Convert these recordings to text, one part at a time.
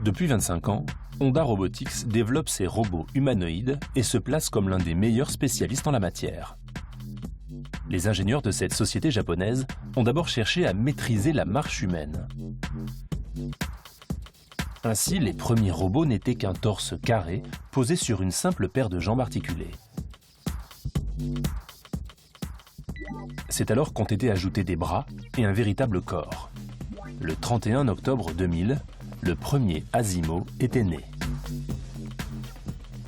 Depuis 25 ans, Honda Robotics développe ses robots humanoïdes et se place comme l'un des meilleurs spécialistes en la matière. Les ingénieurs de cette société japonaise ont d'abord cherché à maîtriser la marche humaine. Ainsi, les premiers robots n'étaient qu'un torse carré posé sur une simple paire de jambes articulées. C'est alors qu'ont été ajoutés des bras et un véritable corps. Le 31 octobre 2000, le premier Asimo était né.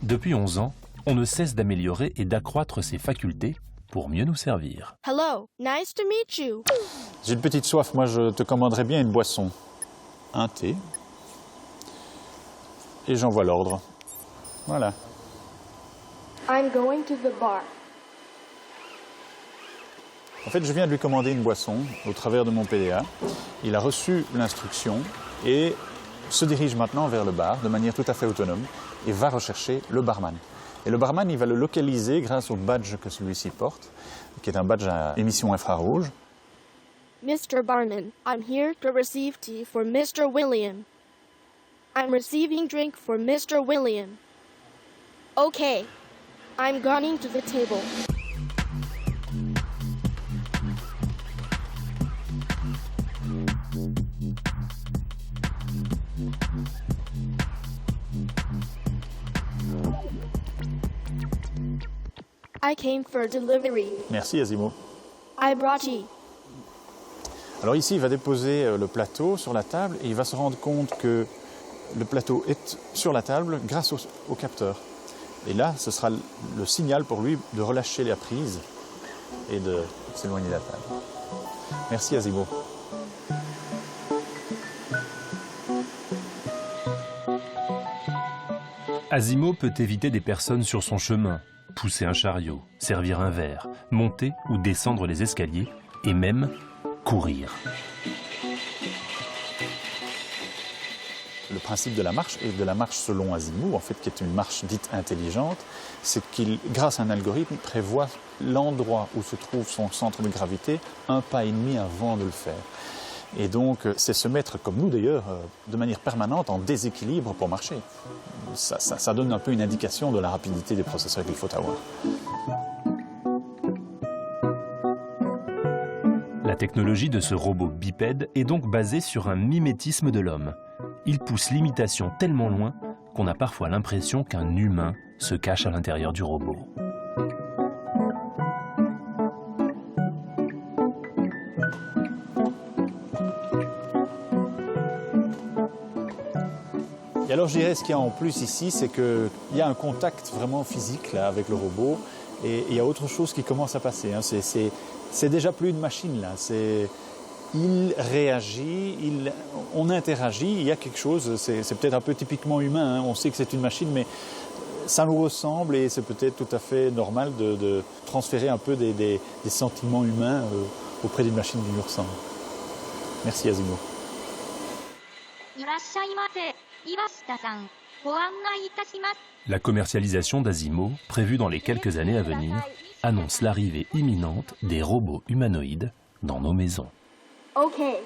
Depuis 11 ans, on ne cesse d'améliorer et d'accroître ses facultés pour mieux nous servir. Hello, nice to meet you. J'ai une petite soif, moi je te commanderais bien une boisson. Un thé. Et j'envoie l'ordre. Voilà. I'm going to the bar. En fait, je viens de lui commander une boisson au travers de mon PDA. Il a reçu l'instruction et se dirige maintenant vers le bar de manière tout à fait autonome et va rechercher le barman. Et le barman, il va le localiser grâce au badge que celui-ci porte, qui est un badge à émission infrarouge. Mr. Barman, I'm here to receive tea for Mr. William. I'm receiving drink for Mr. William. Okay, I'm going to the table. I came for delivery. Merci Asimo. I brought tea. Alors ici, il va déposer le plateau sur la table et il va se rendre compte que le plateau est sur la table grâce au capteur. Et là, ce sera le signal pour lui de relâcher la prise et de s'éloigner de la table. Merci Asimo. Asimo peut éviter des personnes sur son chemin, pousser un chariot, servir un verre, monter ou descendre les escaliers et même courir. Le principe de la marche, et de la marche selon Asimo, en fait, qui est une marche dite intelligente, c'est qu'il, grâce à un algorithme, prévoit l'endroit où se trouve son centre de gravité un pas et demi avant de le faire. Et donc, c'est se mettre, comme nous d'ailleurs, de manière permanente en déséquilibre pour marcher. Ça donne un peu une indication de la rapidité des processeurs qu'il faut avoir. La technologie de ce robot bipède est donc basée sur un mimétisme de l'homme. Il pousse l'imitation tellement loin qu'on a parfois l'impression qu'un humain se cache à l'intérieur du robot. Et alors je dirais, ce qu'il y a en plus ici, c'est qu'il y a un contact vraiment physique là, avec le robot et il y a autre chose qui commence à passer. Hein. C'est déjà plus une machine là. Il réagit, on interagit, il y a quelque chose, c'est peut-être un peu typiquement humain, hein. On sait que c'est une machine, mais ça nous ressemble et c'est peut-être tout à fait normal de transférer un peu des sentiments humains auprès d'une machine qui nous ressemble. Merci Asimo. La commercialisation d'Asimo, prévue dans les quelques années à venir, annonce l'arrivée imminente des robots humanoïdes dans nos maisons. Okay,